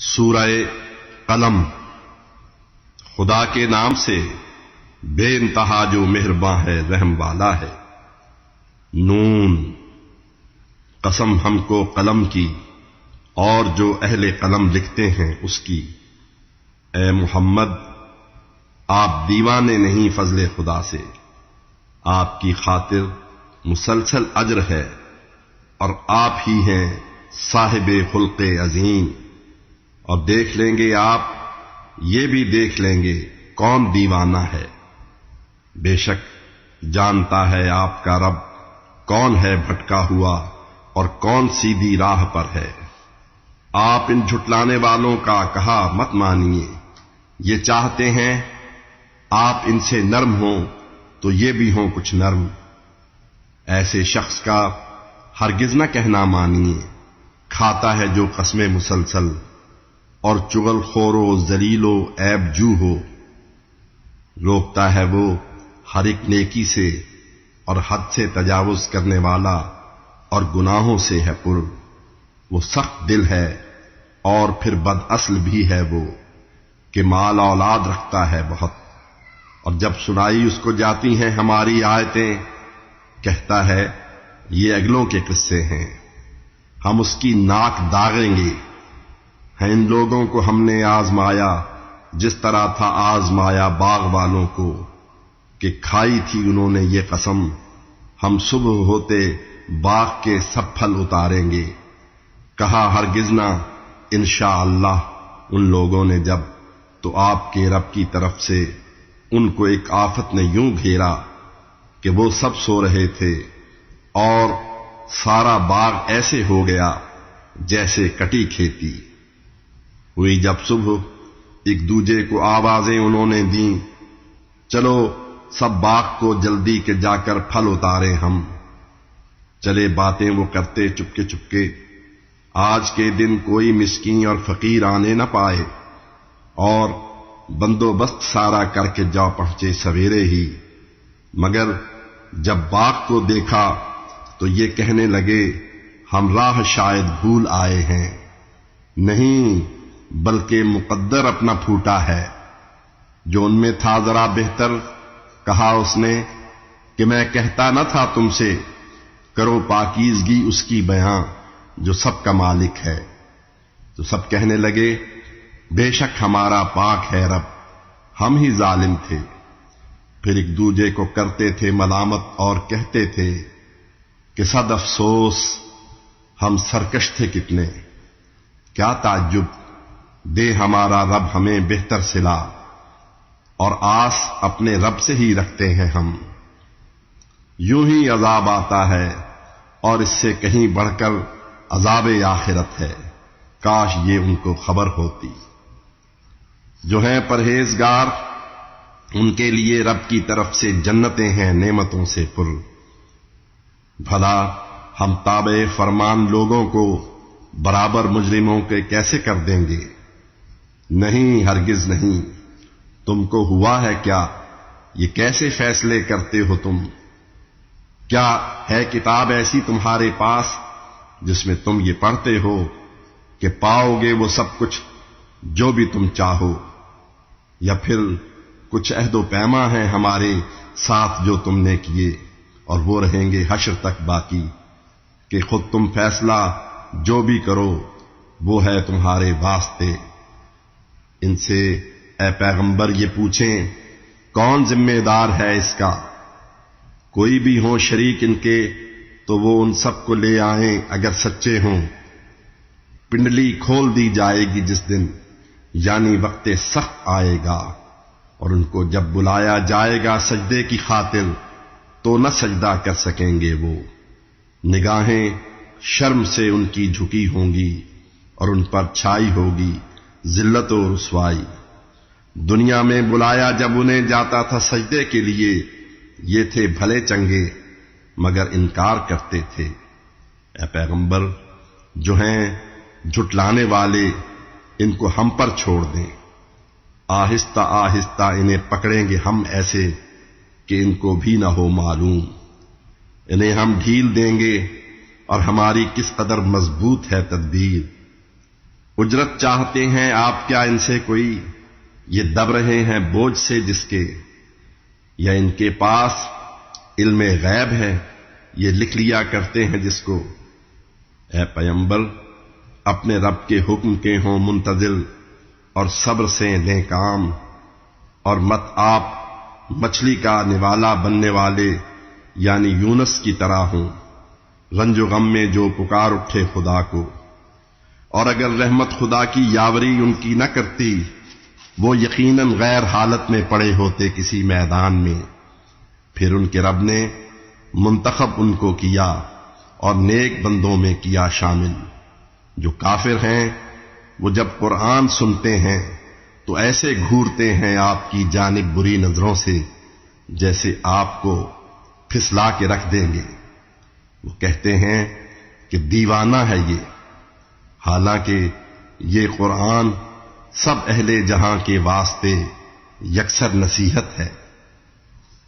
سورہ قلم۔ خدا کے نام سے بے انتہا جو مہرباں ہے رحم والا ہے۔ نون، قسم ہم کو قلم کی اور جو اہل قلم لکھتے ہیں اس کی۔ اے محمد، آپ دیوانے نہیں فضل خدا سے، آپ کی خاطر مسلسل اجر ہے، اور آپ ہی ہیں صاحب خلق عظیم۔ اور دیکھ لیں گے آپ، یہ بھی دیکھ لیں گے کون دیوانہ ہے۔ بے شک جانتا ہے آپ کا رب کون ہے بھٹکا ہوا اور کون سیدھی راہ پر ہے۔ آپ ان جھٹلانے والوں کا کہا مت مانیے، یہ چاہتے ہیں آپ ان سے نرم ہوں تو یہ بھی ہوں کچھ نرم۔ ایسے شخص کا ہرگز نہ کہنا مانیے، کھاتا ہے جو قسمیں مسلسل، اور چغل خور و ذلیل و عیب جو ہو۔ روکتا ہے وہ ہر ایک نیکی سے، اور حد سے تجاوز کرنے والا اور گناہوں سے ہے پر۔ وہ سخت دل ہے اور پھر بد اصل بھی ہے وہ، کہ مال اولاد رکھتا ہے بہت۔ اور جب سنائی اس کو جاتی ہیں ہماری آیتیں، کہتا ہے یہ اگلوں کے قصے ہیں، ہم اس کی ناک داغیں گے۔ ہیں ان لوگوں کو ہم نے آزمایا جس طرح تھا آزمایا باغ والوں کو، کہ کھائی تھی انہوں نے یہ قسم ہم صبح ہوتے باغ کے سب پھل اتاریں گے۔ کہا ہرگز نہ انشاءاللہ ان لوگوں نے جب، تو آپ کے رب کی طرف سے ان کو ایک آفت نے یوں گھیرا کہ وہ سب سو رہے تھے، اور سارا باغ ایسے ہو گیا جیسے کٹی کھیتی ہوئی۔ جب صبح ایک دوجے کو آوازیں انہوں نے دیں، چلو سب باغ کو جلدی کے جا کر پھل اتاریں ہم۔ چلے باتیں وہ کرتے چپکے چپکے، آج کے دن کوئی مسکین اور فقیر آنے نہ پائے، اور بندوبست سارا کر کے جا پہنچے سویرے ہی۔ مگر جب باغ کو دیکھا تو یہ کہنے لگے ہم راہ شاید بھول آئے ہیں، نہیں بلکہ مقدر اپنا پھوٹا ہے۔ جو ان میں تھا ذرا بہتر، کہا اس نے کہ میں کہتا نہ تھا تم سے، کرو پاکیزگی اس کی بیاں جو سب کا مالک ہے۔ تو سب کہنے لگے بے شک ہمارا پاک ہے رب، ہم ہی ظالم تھے۔ پھر ایک دوجے کو کرتے تھے ملامت اور کہتے تھے کہ صد افسوس ہم سرکش تھے کتنے۔ کیا تعجب، دے ہمارا رب ہمیں بہتر صلا، اور آس اپنے رب سے ہی رکھتے ہیں ہم۔ یوں ہی عذاب آتا ہے، اور اس سے کہیں بڑھ کر عذاب آخرت ہے، کاش یہ ان کو خبر ہوتی۔ جو ہیں پرہیزگار ان کے لیے رب کی طرف سے جنتیں ہیں نعمتوں سے پر۔ بھلا ہم تابع فرمان لوگوں کو برابر مجرموں کے کیسے کر دیں گے؟ نہیں ہرگز نہیں۔ تم کو ہوا ہے کیا؟ یہ کیسے فیصلے کرتے ہو تم؟ کیا ہے کتاب ایسی تمہارے پاس جس میں تم یہ پڑھتے ہو کہ پاؤ گے وہ سب کچھ جو بھی تم چاہو؟ یا پھر کچھ عہد و پیما ہیں ہمارے ساتھ جو تم نے کیے، اور وہ رہیں گے حشر تک باقی، کہ خود تم فیصلہ جو بھی کرو وہ ہے تمہارے واسطے۔ ان سے اے پیغمبر یہ پوچھیں کون ذمہ دار ہے اس کا؟ کوئی بھی ہوں شریک ان کے تو وہ ان سب کو لے آئیں اگر سچے ہوں۔ پنڈلی کھول دی جائے گی جس دن، یعنی وقت سخت آئے گا، اور ان کو جب بلایا جائے گا سجدے کی خاطر تو نہ سجدہ کر سکیں گے وہ۔ نگاہیں شرم سے ان کی جھکی ہوں گی، اور ان پر چھائی ہوگی ذلت و رسوائی۔ دنیا میں بلایا جب انہیں جاتا تھا سجدے کے لیے، یہ تھے بھلے چنگے مگر انکار کرتے تھے۔ اے پیغمبر، جو ہیں جھٹلانے والے ان کو ہم پر چھوڑ دیں، آہستہ آہستہ انہیں پکڑیں گے ہم ایسے کہ ان کو بھی نہ ہو معلوم۔ انہیں ہم ڈھیل دیں گے، اور ہماری کس قدر مضبوط ہے تدبیر۔ اجرت چاہتے ہیں آپ کیا ان سے کوئی، یہ دب رہے ہیں بوجھ سے جس کے، یا ان کے پاس علم غیب ہے یہ لکھ لیا کرتے ہیں جس کو۔ اے پیمبر اپنے رب کے حکم کے ہوں منتظر اور صبر سے لیں کام، اور مت آپ مچھلی کا نوالا بننے والے یعنی یونس کی طرح ہوں، رنج و غم میں جو پکار اٹھے خدا کو۔ اور اگر رحمت خدا کی یاوری ان کی نہ کرتی، وہ یقیناً غیر حالت میں پڑے ہوتے کسی میدان میں، پھر ان کے رب نے منتخب ان کو کیا اور نیک بندوں میں کیا شامل۔ جو کافر ہیں وہ جب قرآن سنتے ہیں تو ایسے گھورتے ہیں آپ کی جانب بری نظروں سے جیسے آپ کو پھسلا کے رکھ دیں گے۔ وہ کہتے ہیں کہ دیوانہ ہے یہ، حالانکہ یہ قرآن سب اہل جہاں کے واسطے یکسر نصیحت ہے۔